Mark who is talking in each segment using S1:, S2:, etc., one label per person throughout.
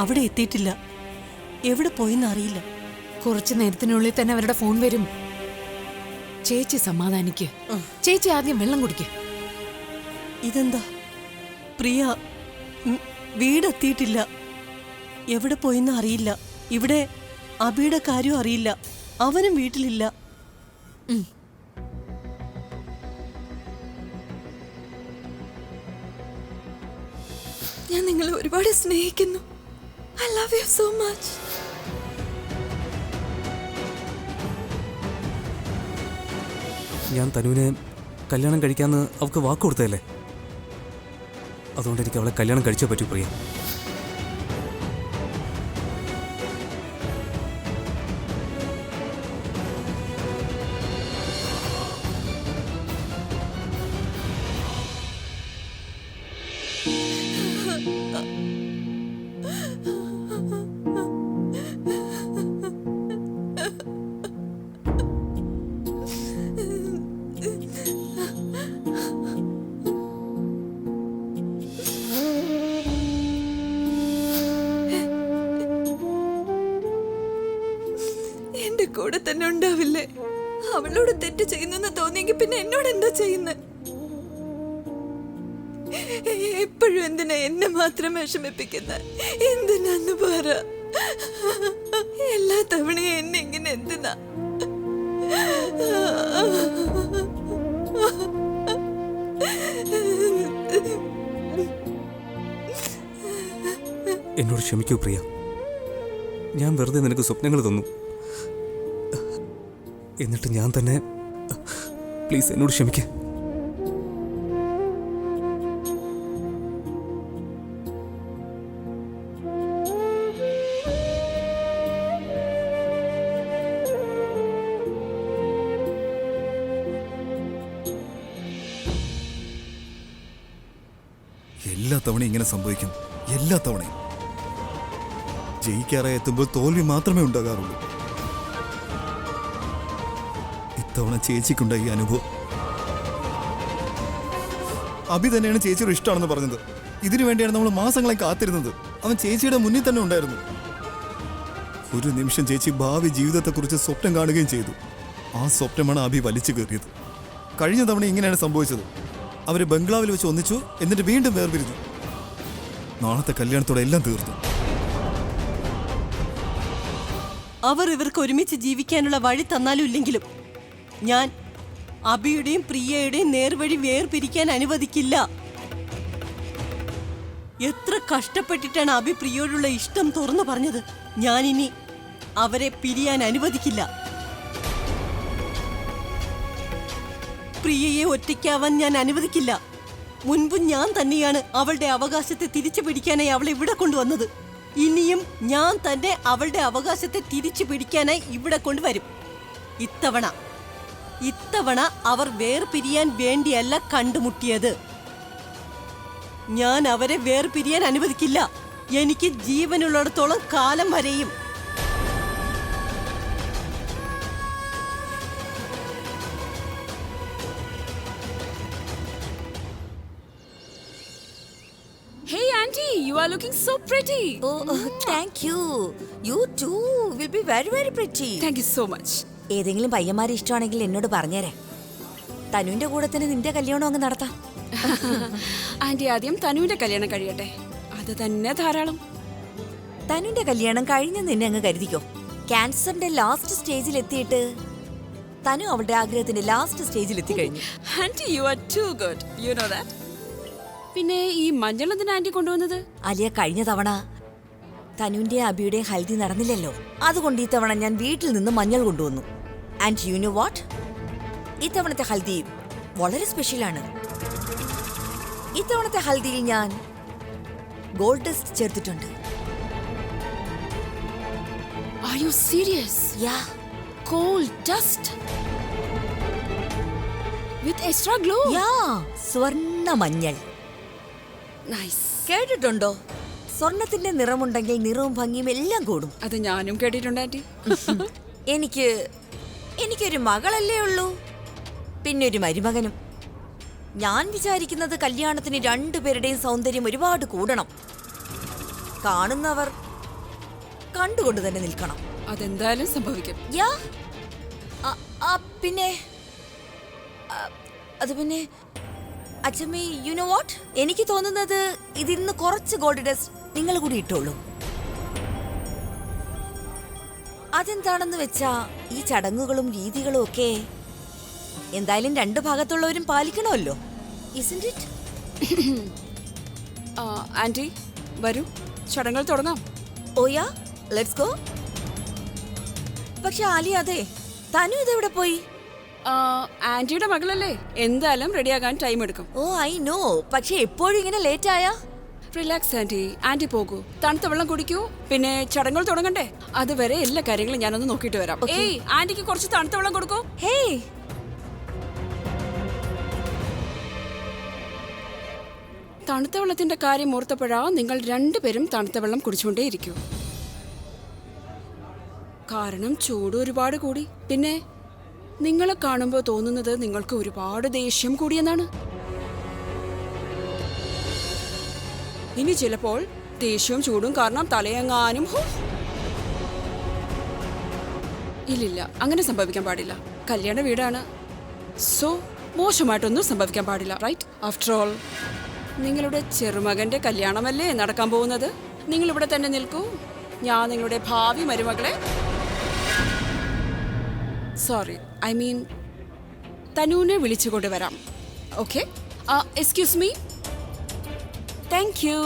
S1: അവിടെ എത്തിയിട്ടില്ല. എവിടെ പോയെന്ന് അറിയില്ല.
S2: കുറച്ചു നേരത്തിനുള്ളിൽ തന്നെ അവരുടെ ഫോൺ വരും. ചേച്ചി സമാധാനിക്ക്. ചേച്ചി ആദ്യം വെള്ളം കുടിക്ക്.
S1: ഇതെന്താ പ്രിയ വീടെത്തിയിട്ടില്ല. എവിടെ പോയെന്ന് അറിയില്ല. ഇവിടെ അബിയുടെ കാര്യം അറിയില്ല. അവനും വീട്ടിലില്ല.
S3: ഞാൻ നിങ്ങളെ ഒരുപാട് സ്നേഹിക്കുന്നു. I love you so much.
S4: ഞാൻ തനുവിനെ കല്യാണം കഴിക്കാമെന്ന് അവൾക്ക് വാക്ക് കൊടുത്തതല്ലേ. അതുകൊണ്ട് എനിക്ക് അവളെ കല്യാണം കഴിച്ചേ പറ്റൂ പ്രിയ.
S3: എന്റെ കൂടെ തന്നെ ഉണ്ടാവില്ലേ? അവളോട് തെറ്റ് ചെയ്യുന്നെന്ന് തോന്നിയെങ്കിൽ പിന്നെ എന്നോട് എന്താ ചെയ്യുന്നത്? എപ്പോഴും എന്തിനാ എന്നെ മാത്രം വിഷമിപ്പിക്കുന്ന? എന്തിനാന്ന് പറ. എല്ലാ തവണയും എന്നെ ഇങ്ങനെ എന്തിനാ?
S4: എന്നോട് ക്ഷമിക്കൂ പ്രിയ. ഞാൻ വെറുതെ നിനക്ക് സ്വപ്നങ്ങൾ തന്നു. എന്നിട്ട് ഞാൻ തന്നെ പ്ലീസ് എന്നോട് ക്ഷമിക്ക.
S5: എല്ലാ തവണയും ഇങ്ങനെ സംഭവിക്കും. എല്ലാ തവണയും ജയിക്കാറായി എത്തുമ്പോൾ തോൽവി മാത്രമേ ഉണ്ടാകാറുള്ളൂ. ഇത്തവണ ചേച്ചിക്കുണ്ടായി ഈ അനുഭവം. അഭി തന്നെയാണ് ചേച്ചിയുടെ ഇഷ്ടമാണെന്ന് പറഞ്ഞത്. ഇതിനു വേണ്ടിയാണ് നമ്മൾ മാസങ്ങളെ കാത്തിരുന്നത്. അവൻ ചേച്ചിയുടെ മുന്നിൽ തന്നെ ഉണ്ടായിരുന്നു. ഒരു നിമിഷം ചേച്ചി ഭാവി ജീവിതത്തെക്കുറിച്ച് സ്വപ്നം കാണുകയും ചെയ്തു. ആ സ്വപ്നമാണ് അഭി വലിച്ചു കയറിയത്. കഴിഞ്ഞ തവണ ഇങ്ങനെയാണ് സംഭവിച്ചത്. അവര് ബംഗ്ലാവിൽ വെച്ച് ഒന്നിച്ചു, എന്നിട്ട് വീണ്ടും വേർപിരിഞ്ഞു. നാളത്തെ കല്യാണത്തോടെ എല്ലാം തീർന്നു.
S1: അവർ ഇവർക്ക് ഒരുമിച്ച് ജീവിക്കാനുള്ള വഴി തന്നാലും ഇല്ലെങ്കിലും ഞാൻ അബിയുടെയും പ്രിയയുടെയും നേർവഴി വേർപിരിക്കാൻ അനുവദിക്കില്ല. എത്ര കഷ്ടപ്പെട്ടിട്ടാണ് അബി പ്രിയയോടുള്ള ഇഷ്ടം തുറന്നു പറഞ്ഞത്. ഞാനിനി അവരെ പിരിയാൻ അനുവദിക്കില്ല. പ്രിയയെ ഒറ്റയ്ക്കാവാൻ ഞാൻ അനുവദിക്കില്ല. മുൻപ് ഞാൻ തന്നെയാണ് അവളുടെ അവകാശത്തെ തിരിച്ചു പിടിക്കാനായി അവളെ ഇവിടെ കൊണ്ടുവന്നത്. ഇനിയും ഞാൻ തന്നെ അവളുടെ അവകാശത്തെ തിരിച്ചു പിടിക്കാനായി ഇവിടെ കൊണ്ടുവരും. ഇത്തവണ അവർ വേർപിരിയാൻ വേണ്ടിയല്ല കണ്ടുമുട്ടിയത്. ഞാൻ അവരെ വേർപിരിയാൻ അനുവദിക്കില്ല. എനിക്ക് ജീവനുള്ളിടത്തോളം കാലം വരെയും.
S6: Hey auntie, you are looking so pretty.
S7: Oh, thank you. You too will be very very pretty.
S6: Thank you so much.
S7: ഏതെങ്കിലും പയ്യന്മാരെ ഇഷ്ടമാണെങ്കിൽ എന്നോട് പറഞ്ഞേരെ. തനുവിന്റെ കൂടെ തന്നെ നിന്റെ കല്യാണം അങ്ങ് നടത്താം.
S6: ആന്റി ആദ്യം തനുവിന്റെ കല്യാണം കഴിയട്ടെ. അത് തന്നെ ധാരാളം.
S7: തനുവിന്റെ കല്യാണം കഴിഞ്ഞെന്ന് നിന്നെ അങ്ങ് കരുതിക്കോ. ക്യാൻസറിന്റെ ലാസ്റ്റ് സ്റ്റേജിൽ എത്തിയിട്ട് തനു അവളുടെ ആഗ്രഹത്തിന്റെ ലാസ്റ്റ് സ്റ്റേജിൽ എത്തിക്കഴിഞ്ഞു.
S6: Aunty you are too good. You know that. പിന്നെ ഈ മഞ്ഞൾ എന്തിനാ ആന്റി കൊണ്ടുവന്നത്?
S7: അലിയ, കഴിഞ്ഞ തവണ തനുവിന്റെയും അബിയുടെയും ഹൽദി നടന്നില്ലല്ലോ. അതുകൊണ്ട് ഈ തവണ ഞാൻ വീട്ടിൽ നിന്ന് മഞ്ഞൾ കൊണ്ടുവന്നു. ആൻഡ് യു നോ വാട്ട്, ഇത്തവണത്തെ ഹൽദി വളരെ സ്പെഷ്യലാണ്. ഇത്തവണത്തെ ഹൽദിയിൽ ഞാൻ ഗോൾഡ് ഡസ്റ്റ് ചേർത്തിട്ടുണ്ട്.
S6: Are you serious?
S7: Yeah.
S6: Gold dust with extra glow.
S7: Yeah, സ്വർണ്ണ മഞ്ഞൾ.
S6: Nice.
S7: കേട്ടിട്ടുണ്ടോ? സ്വർണത്തിന്റെ നിറമുണ്ടെങ്കിൽ നിറവും ഭംഗിയും എല്ലാം കൂടും.
S6: അത് ഞാനും കേട്ടിട്ടുണ്ട് ആന്റി.
S7: എനിക്കൊരു മകളല്ലേ ഉള്ളൂ, പിന്നെ ഒരു മരുമകനും. ഞാൻ വിചാരിക്കുന്നത് കല്യാണത്തിന് രണ്ടുപേരുടെയും സൗന്ദര്യം ഒരുപാട് കൂടണം. കാണുന്നവർ കണ്ടുകൊണ്ട് തന്നെ നിൽക്കണം.
S6: അതെന്തായാലും സംഭവിക്കും.
S7: യാ പിന്നെ അത് പിന്നെ അച്ഛമ്മേ, യു നോ വാട്ട്, എനിക്ക് തോന്നുന്നത് ഇതിൽ നിന്ന് കുറച്ച് ഗോൾഡ് ഡസ്റ്റ് നിങ്ങൾ കൂടി ഇട്ടോളൂ. അതെന്താണെന്ന് വെച്ചാ ഈ ചടങ്ങുകളും രീതികളും ഒക്കെ എന്തായാലും രണ്ടു ഭാഗത്തുള്ളവരും പാലിക്കണമല്ലോ. Isn't it?
S6: ആന്റി വരൂ, ചടങ്ങുകൾ തുടങ്ങാം.
S7: ഓയാ, ലെറ്റ്സ് ഗോ. പക്ഷെ ആലി, അതെ, തനു ഇതെവിടെ പോയി?
S6: ആന്റിയുടെ മകളല്ലേ, എന്തായാലും റെഡിയാകാൻ ടൈം എടുക്കും.
S7: ഓ ഐ നോ, പക്ഷെ എപ്പോഴും ഇങ്ങനെ ലേറ്റ് ആയാ?
S6: റിലാക്സ് ആന്റി, ആന്റി പോകൂ, തണുത്ത വെള്ളം കുടിക്കൂ. പിന്നെ ചടങ്ങുകൾ തുടങ്ങണ്ടേ, അതുവരെ എല്ലാ കാര്യങ്ങളും ഞാനൊന്ന് നോക്കിയിട്ട് വരാം. ഏയ്, ആന്റിക്ക് കുറച്ച് തണുത്ത വെള്ളം കൊടുക്കൂ.
S7: ഹേയ്,
S6: തണുത്ത വെള്ളത്തിന്റെ കാര്യം ഓർത്തപ്പോഴാ നിങ്ങൾ രണ്ടുപേരും തണുത്ത വെള്ളം കുടിച്ചുകൊണ്ടേയിരിക്കൂ. കാരണം ചൂട് ഒരുപാട് കൂടി. പിന്നെ നിങ്ങളെ കാണുമ്പോൾ തോന്നുന്നത് നിങ്ങൾക്ക് ഒരുപാട് ദേഷ്യം കൂടിയെന്നാണ്. ഇനി ചിലപ്പോൾ ദേഷ്യവും ചൂടും കാരണം തലയങ്ങാനും. ഇല്ലില്ല, അങ്ങനെ സംഭവിക്കാൻ പാടില്ല. കല്യാണ വീടാണ്, സോ മോശമായിട്ടൊന്നും സംഭവിക്കാൻ പാടില്ല, റൈറ്റ്? ആഫ്റ്റർ ഓൾ നിങ്ങളുടെ ചെറുമകന്റെ കല്യാണമല്ലേ നടക്കാൻ പോകുന്നത്. നിങ്ങൾ ഇവിടെ തന്നെ നിൽക്കൂ, ഞാൻ നിങ്ങളുടെ ഭാവി മരുമകളെ, സോറി, ഐ മീൻ തനുവിനെ വിളിച്ചുകൊണ്ട് വരാം. Okay, excuse me. Thank you.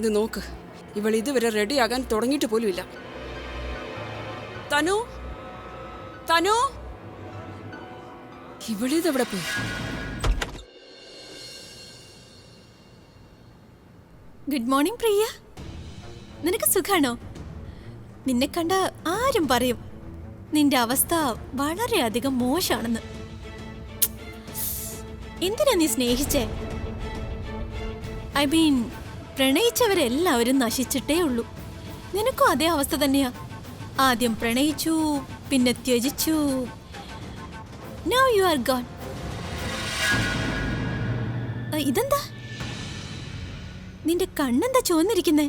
S6: ഇത് നോക്ക്, ഇവൾ ഇതുവരെ റെഡിയാകാൻ തുടങ്ങിയിട്ട് പോലുമില്ല. തനു, തനു, ഇവളിതെവിടെ പോയി?
S3: ഗുഡ് മോർണിംഗ് പ്രിയ, നിനക്ക് സുഖാണോ? നിന്നെ കണ്ട ആരും പറയും നിന്റെ അവസ്ഥ വളരെയധികം മോശാണെന്ന്. എന്തിനാ നീ സ്നേഹിച്ചേ? ഐ മീൻ, പ്രണയിച്ചവരെല്ലാവരും നശിച്ചിട്ടേ ഉള്ളൂ. നിനക്കും അതേ അവസ്ഥ തന്നെയാ. ആദ്യം പ്രണയിച്ചു, പിന്നെ ത്യജിച്ചു. Now you are gone. ഇതെന്താ? നിന്റെ കണ്ണെന്താ ചുവന്നിരിക്കുന്നേ?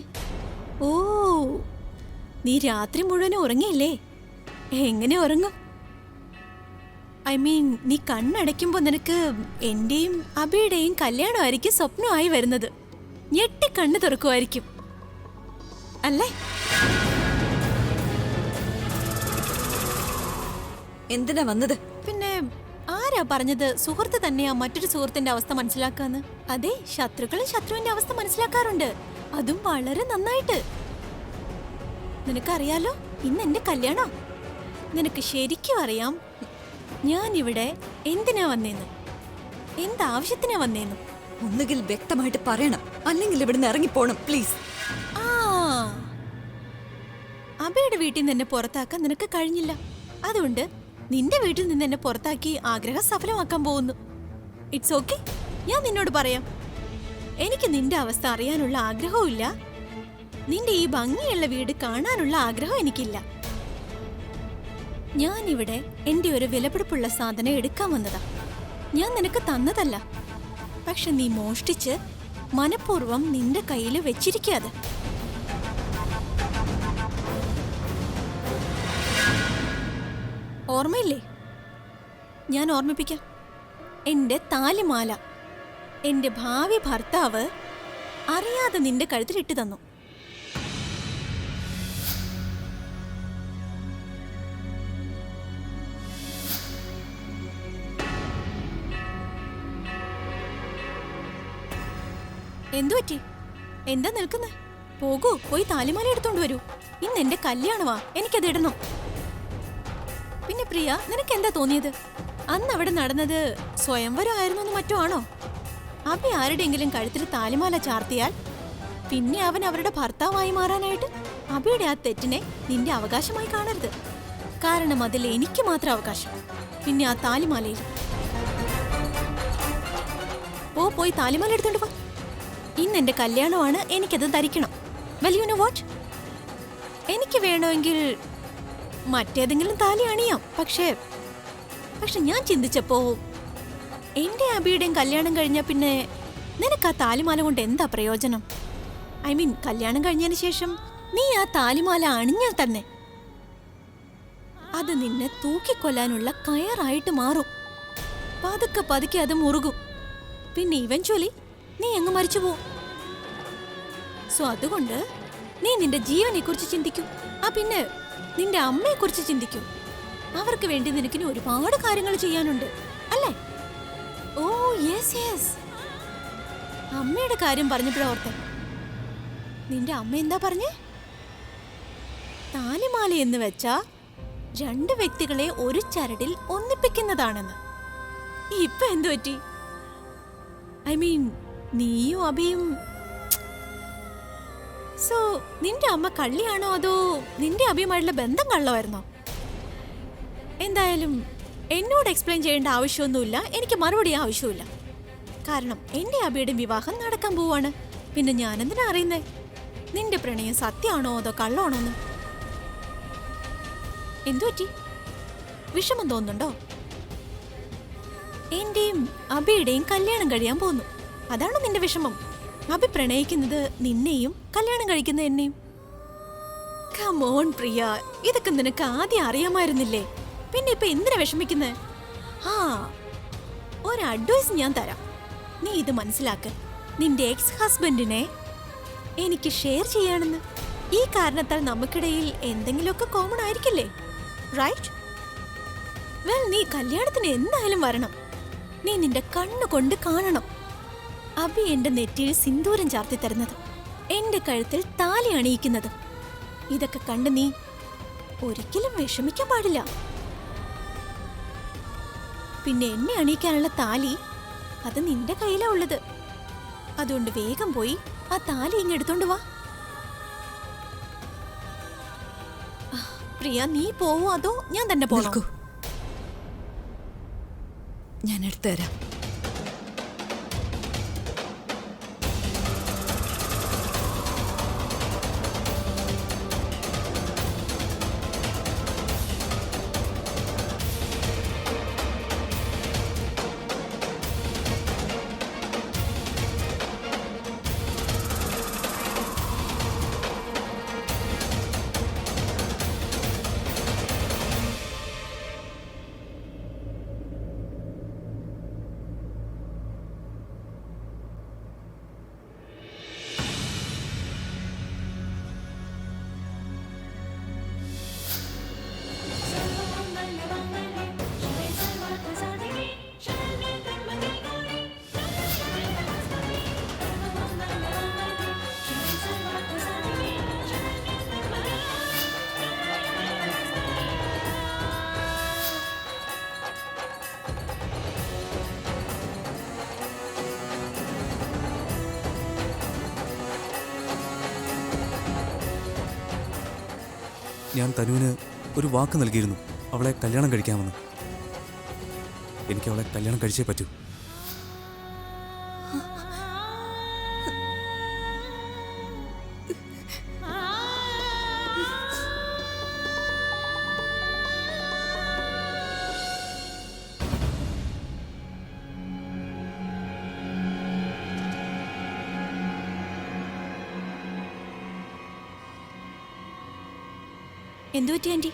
S3: ഓ, നീ രാത്രി മുഴുവനും ഉറങ്ങിയില്ലേ? എങ്ങനെ ഉറങ്ങും? ഐ മീൻ, നീ കണ്ണടയ്ക്കുമ്പോ നിനക്ക് എന്റെയും അബിയുടെയും കല്യാണമായിരിക്കും സ്വപ്നമായി വരുന്നത്. ഞെട്ടി കണ്ണ് തുറക്കുമായിരിക്കും അല്ലേ?
S7: എന്തിനാ വന്നത്?
S3: പിന്നെ ആരാ പറഞ്ഞത് സുഹൃത്ത് തന്നെയാ മറ്റൊരു സുഹൃത്തിന്റെ അവസ്ഥ മനസ്സിലാക്കാന്ന്? അതെ, ശത്രുക്കളും ശത്രുവിന്റെ അവസ്ഥ മനസ്സിലാക്കാറുണ്ട്, അതും വളരെ നന്നായിട്ട്. നിനക്കറിയാലോ, ഇന്ന് എന്റെ കല്യാണം. നിനക്ക് ശരിക്കും അറിയാം ഞാൻ ഇവിടെ എന്തിനാ വന്നേന്ന്, എന്താവശ്യത്തിനാ വന്നേന്ന്.
S7: ഒന്നുകിൽ വ്യക്തമായിട്ട് പറയണം, അല്ലെങ്കിൽ ഇവിടുന്ന് ഇറങ്ങിപ്പോണം പ്ലീസ്.
S3: ആ, അബയുടെ വീട്ടിൽ നിന്ന് എന്നെ പുറത്താക്കാൻ നിനക്ക് കഴിഞ്ഞില്ല. അതുകൊണ്ട് നിന്റെ വീട്ടിൽ നിന്ന് എന്നെ പുറത്താക്കി ആഗ്രഹം സഫലമാക്കാൻ പോകുന്നു. ഇറ്റ്സ് ഓക്കെ, ഞാൻ നിന്നോട് പറയാം. എനിക്ക് നിന്റെ അവസ്ഥ അറിയാനുള്ള ആഗ്രഹവും ഇല്ല, നിന്റെ ഈ ഭംഗിയുള്ള വീട് കാണാനുള്ള ആഗ്രഹം എനിക്കില്ല. ഞാനിവിടെ എന്റെ ഒരു വിലപിടിപ്പുള്ള സാധനം എടുക്കാൻ വന്നതാ. ഞാൻ നിനക്ക് തന്നതല്ല, പക്ഷെ നീ മോഷ്ടിച്ച് മനഃപൂർവ്വം നിന്റെ കയ്യിൽ വെച്ചിരിക്കാതെ. ഓർമ്മയില്ലേ? ഞാൻ ഓർമ്മിപ്പിക്കാം. എന്റെ താലിമാല എന്റെ ഭാവി ഭർത്താവ് അറിയാതെ നിന്റെ കഴുത്തിൽ ഇട്ടു തന്നു. എന്തു പറ്റി? എന്താ നിൽക്കുന്നേ? പോകൂ, പോയി താലിമാല എടുത്തോണ്ട് വരൂ. ഇന്ന് എന്റെ കല്യാണമാ, എനിക്കത് ഇടണം. പിന്നെ പ്രിയ, നിനക്ക് എന്താ തോന്നിയത്? അന്ന് അവിടെ നടന്നത് സ്വയംവരം ആയിരുന്നു എന്ന് മറ്റോ ആണോ? അബി ആരുടെയെങ്കിലും കഴുത്തിൽ താലിമാല ചാർത്തിയാൽ പിന്നെ അവൻ അവരുടെ ഭർത്താവായി മാറാനായിട്ട് അബിയുടെ ആ തെറ്റിനെ നിന്റെ അവകാശമായി കാണരുത്. കാരണം അതിൽ എനിക്ക് മാത്രം അവകാശം, പിന്നെ ആ താലിമാലയിൽ. പോയി താലിമാല എടുത്തോണ്ട് പോ. ഇന്ന് എന്റെ കല്യാണമാണ്, എനിക്കത് ധരിക്കണം. വെൽ, യു നോ വാട്ട്, എനിക്ക് വേണമെങ്കിൽ മറ്റേതെങ്കിലും താലി അണിയാം. പക്ഷേ ഞാൻ ചിന്തിച്ചപ്പോ എന്റെ അബിയുടെയും കല്യാണം കഴിഞ്ഞ പിന്നെ നിനക്ക് ആ താലിമാല കൊണ്ട് എന്താ പ്രയോജനം? ഐ മീൻ, കല്യാണം കഴിഞ്ഞതിന് ശേഷം നീ ആ താലിമാല അണിഞ്ഞാൽ തന്നെ അത് നിന്നെ തൂക്കിക്കൊല്ലാനുള്ള കയറായിട്ട് മാറും. പതുക്കെ പതുക്കെ അത് മുറുകും. പിന്നെ ഇവൻച്വലി നീ അങ്ങ് മരിച്ചു പോവും. സോ അതുകൊണ്ട് നീ നിന്റെ ജീവനെ കുറിച്ച് ചിന്തിക്കൂ. പിന്നെ നിന്റെ അമ്മയെ കുറിച്ച് ചിന്തിക്കൂ. അവർക്ക് വേണ്ടി നിനക്കിനി ഒരുപാട് കാര്യങ്ങൾ ചെയ്യാനുണ്ട് അല്ലേ? ഓ യെസ് യെസ്, അമ്മയുടെ കാര്യം പറഞ്ഞപ്പോഴോർത്തെ. നിന്റെ അമ്മ എന്താ പറഞ്ഞേ? താലിമാല എന്ന് വെച്ചാ 2 വ്യക്തികളെ ഒരു ചരടിൽ ഒന്നിപ്പിക്കുന്നതാണെന്ന്. ഇപ്പൊ എന്തു പറ്റി? ഐ മീൻ, നീയും അഭിയും. സോ നിന്റെ അമ്മ കള്ളിയാണോ അതോ നിന്റെ അഭിയുമായിട്ടുള്ള ബന്ധം കള്ളമായിരുന്നോ? എന്തായാലും എന്നോട് എക്സ്പ്ലെയിൻ ചെയ്യേണ്ട ആവശ്യമൊന്നുമില്ല. എനിക്ക് മറുപടി ആവശ്യമില്ല. കാരണം എന്റെ അഭിയുടെ വിവാഹം നടക്കാൻ പോവാണ്. പിന്നെ ഞാനെന്തിനാ അറിയുന്നേ നിന്റെ പ്രണയം സത്യമാണോ അതോ കള്ളമാണോന്ന്? എന്തു പറ്റി? വിഷമം തോന്നുന്നുണ്ടോ? എന്റെയും അഭിയുടെയും കല്യാണം കഴിയാൻ പോന്നു. അതാണോ നിന്റെ വിഷമം? അഭി പ്രണയിക്കുന്നത് നിന്നെയും കല്യാണം കഴിക്കുന്ന എന്നെയും. കമോൺ പ്രിയ, ഇതൊക്കെ നിനക്ക് ആദ്യം അറിയാമായിരുന്നില്ലേ? പിന്നെ ഇപ്പൊ എന്തിനാ വിഷമിക്കുന്നേ? ആ, ഒരു അഡ്വൈസ് ഞാൻ തരാം. നീ ഇത് മനസ്സിലാക്ക്. നിന്റെ എക്സ് ഹസ്ബൻഡിനെ എനിക്ക് ഷെയർ ചെയ്യാണെന്ന്. ഈ കാരണത്താൽ നമുക്കിടയിൽ എന്തെങ്കിലുമൊക്കെ കോമൺ ആയിരിക്കില്ലേ? റൈറ്റ്? വെൽ, നീ കല്യാണത്തിന് എന്തായാലും വരണം. നീ നിന്റെ കണ്ണുകൊണ്ട് കാണണം അഭി എന്റെ നെറ്റിയിൽ സിന്ദൂരം ചാർത്തി തരുന്നത്, എന്റെ കഴുത്തിൽ താലി അണിയിക്കുന്നത്. ഇതൊക്കെ കണ്ട് നീ ഒരിക്കലും വിഷമിക്കാൻ പാടില്ല. പിന്നെ എന്നെ അണിയിക്കാനുള്ള താലി അത് നിന്റെ കയ്യിലാ ഉള്ളത്. അതുകൊണ്ട് വേഗം പോയി ആ താലി ഇങ്ങ് എടുത്തോണ്ട് വാ. പ്രിയ, നീ പോവോ അതോ ഞാൻ തന്നെ പോകൂ?
S7: ഞാൻ എടുത്തു തരാം.
S4: ഞാൻ തനുവിന് ഒരു വാക്ക് നൽകിയിരുന്നു, അവളെ കല്യാണം കഴിക്കാമെന്ന്. എനിക്ക് അവളെ കല്യാണം കഴിച്ചേ പറ്റൂ.
S3: എന്തു പറ്റി ആന്റി?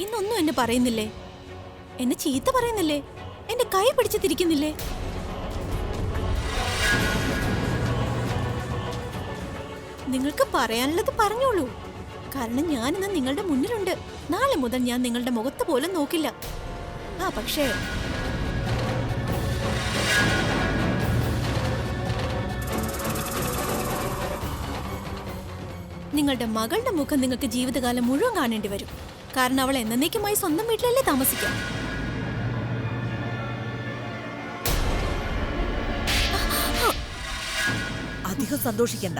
S3: ഇന്നൊന്നും എന്നെ പറയുന്നില്ലേ? എന്നെ ചീത്ത പറയുന്നില്ലേ? എന്റെ കൈ പിടിച്ച് തിരിക്കുന്നില്ലേ? നിങ്ങൾക്ക് പറയാനുള്ളത് പറഞ്ഞോളൂ. കാരണം ഞാനിന്ന് നിങ്ങളുടെ മുന്നിലുണ്ട്. നാളെ മുതൽ ഞാൻ നിങ്ങളുടെ മുഖത്ത് പോലും നോക്കില്ല. പക്ഷേ നിങ്ങളുടെ മകളുടെ മുഖം നിങ്ങൾക്ക് ജീവിതകാലം മുഴുവൻ കാണേണ്ടി വരും. കാരണം അവൾ എന്നേക്കുമായി സ്വന്തം വീട്ടിലല്ലേ താമസിക്കാം.
S7: അധികം സന്തോഷിക്കണ്ട.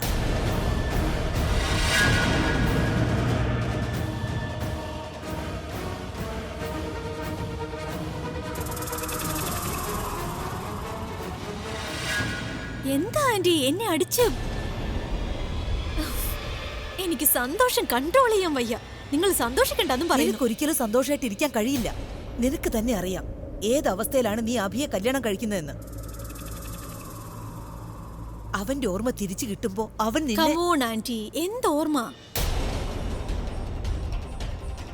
S3: എന്താ ആന്റി എന്നെ അടിച്ച്? എനിക്ക് സന്തോഷം കൺട്രോൾ ചെയ്യാൻ വയ്യ. നിങ്ങൾ സന്തോഷിക്കണ്ടെന്നും പറയുന്നു.
S8: ഒരിക്കലും സന്തോഷമായിട്ട് ഇരിക്കാൻ കഴിയില്ല. നിനക്ക് തന്നെ അറിയാം ഏത് അവസ്ഥയിലാണ് നീ അഭിയെ കല്യാണം കഴിക്കുന്നതെന്ന്. അവന്റെ ഓർമ്മ തിരിച്ചു കിട്ടുമ്പോ അവൻ നിന്നെ
S3: കമോൺ ആന്റി, എന്തോർമ്മ?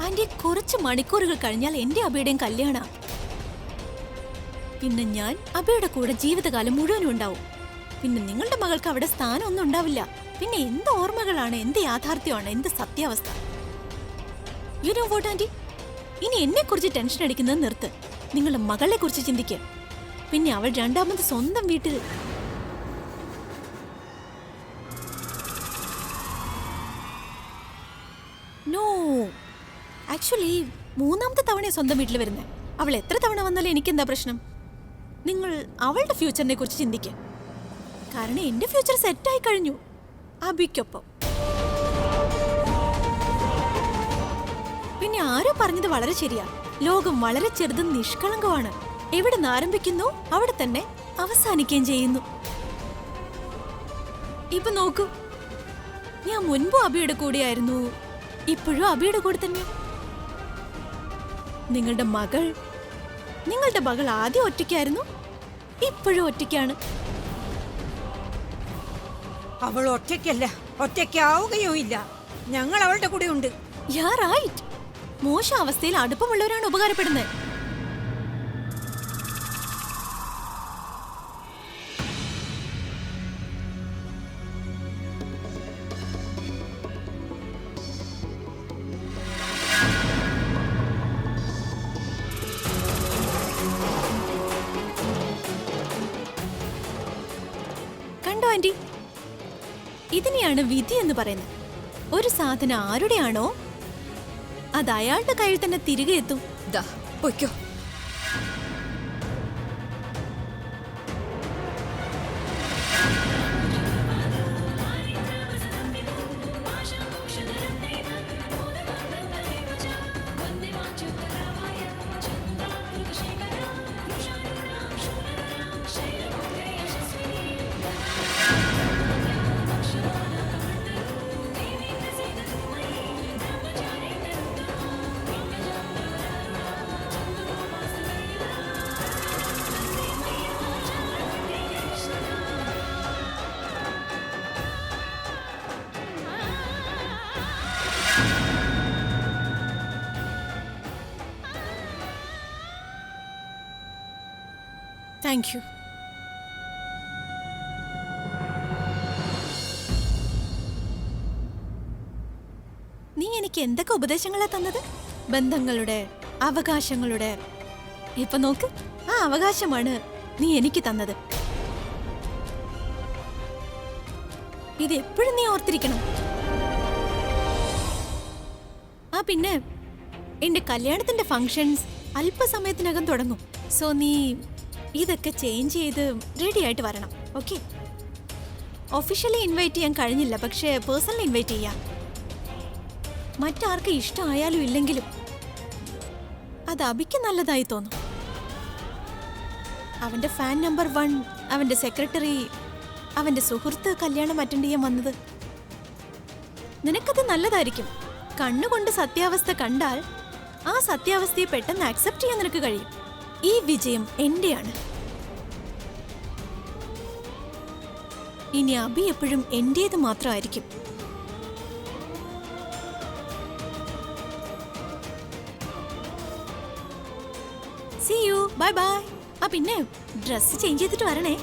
S3: ആന്റി, കുറച്ച് മണിക്കൂറുകൾ കഴിഞ്ഞാൽ എന്റെ അബിയുടെയും കല്യാണ. പിന്നെ ഞാൻ അബിയുടെ കൂടെ ജീവിതകാലം മുഴുവനും ഉണ്ടാവും. പിന്നെ നിങ്ങളുടെ മകൾക്ക് അവിടെ സ്ഥാനം ഒന്നും ഉണ്ടാവില്ല. പിന്നെ എന്ത് ഓർമ്മകളാണ്, എന്ത് യാഥാർത്ഥ്യമാണ്, എന്ത് സത്യാവസ്ഥ? യു നോ വാട്ട് ആന്റി, ഇനി എന്നെ കുറിച്ച് ടെൻഷൻ അടിക്കുന്നത് നിർത്ത്. നിങ്ങളുടെ മകളെ കുറിച്ച് ചിന്തിക്കുക. പിന്നെ അവൾ രണ്ടാമത് സ്വന്തം വീട്ടിൽ. നോ, ആക്ച്വലി മൂന്നാമത്തെ തവണ സ്വന്തം വീട്ടിൽ വരുന്നത്. അവൾ എത്ര തവണ വന്നാലും എനിക്കെന്താ പ്രശ്നം? നിങ്ങൾ അവളുടെ ഫ്യൂച്ചറിനെ കുറിച്ച് ചിന്തിക്കുക. കാരണം എന്റെ ഫ്യൂച്ചർ സെറ്റായി കഴിഞ്ഞു അബിക്കൊപ്പം. പിന്നെ ആരോ പറഞ്ഞത് വളരെ ശരിയാ. ലോകം വളരെ ചെറുതും നിഷ്കളങ്കമാണ്. എവിടെ നിന്ന് ആരംഭിക്കുന്നു അവിടെ തന്നെ അവസാനിക്കുകയും ചെയ്യുന്നു. ഇപ്പൊ നോക്കൂ, ഞാൻ മുൻപും അബിയുടെ കൂടെയായിരുന്നു, ഇപ്പോഴും അബിയുടെ കൂടെ തന്നെ. നിങ്ങളുടെ മകൾ ആദ്യം ഒറ്റയ്ക്കായിരുന്നു, ഇപ്പോഴും ഒറ്റയ്ക്കാണ്.
S9: അവൾ ഒറ്റയ്ക്കല്ല, ഒറ്റയ്ക്കാവുകയോ ഇല്ല. ഞങ്ങൾ അവളുടെ കൂടെ ഉണ്ട്.
S3: Yeah right. മോശം അവസ്ഥയിൽ അടുപ്പമുള്ളവരാണ് ഉപകാരപ്പെടുന്നത്. കണ്ടോ ആന്റി, ഇതിനെയാണ് വിധി എന്ന് പറയുന്നത്. ഒരു സാധനം ആരുടെയാണോ അത് അയാളുടെ കയ്യിൽ തന്നെ തിരികെ എത്തും.
S7: ദാ പൊയ്ക്കോ.
S3: Thank you. നീ എനിക്ക് എന്തൊക്കെ ഉപദേശങ്ങളാ തന്നത്? ബന്ധങ്ങളുടെ, അവകാശങ്ങളുടെ. ഇപ്പൊ നോക്ക്, ആ അവകാശമാണ് നീ എനിക്ക് തന്നത്. ഇത് എപ്പോഴും നീ ഓർത്തിരിക്കണം. പിന്നെ എന്റെ കല്യാണത്തിന്റെ ഫങ്ഷൻസ് അല്പസമയത്തിനകം തുടങ്ങും. സോ നീ ഇതൊക്കെ ചേഞ്ച് ചെയ്ത് റെഡി ആയിട്ട് വരണം. ഓക്കെ? ഒഫീഷ്യലി ഇൻവൈറ്റ് ചെയ്യാൻ കഴിഞ്ഞില്ല, പക്ഷേ പേഴ്സണലി ഇൻവൈറ്റ് ചെയ്യാം. മറ്റാർക്ക് ഇഷ്ടമായാലും ഇല്ലെങ്കിലും അത് അബിക്ക് നല്ലതായി തോന്നും. അവന്റെ ഫാൻ നമ്പർ 1, അവന്റെ സെക്രട്ടറി, അവന്റെ സുഹൃത്ത് കല്യാണം അറ്റൻഡ് ചെയ്യാൻ വന്നത്. നിനക്കത് നല്ലതായിരിക്കും. കണ്ണുകൊണ്ട് സത്യാവസ്ഥ കണ്ടാൽ ആ സത്യാവസ്ഥയെ പെട്ടെന്ന് അക്സെപ്റ്റ് ചെയ്യാൻ നിനക്ക് കഴിയും. ഈ വിജയം എന്റെയാണ്. ഇനി അബി എപ്പോഴും എന്റേത് മാത്രമായിരിക്കും. See you. Bye bye. പിന്നെ ഡ്രസ് ചേഞ്ച് ചെയ്തിട്ട് വരണേ.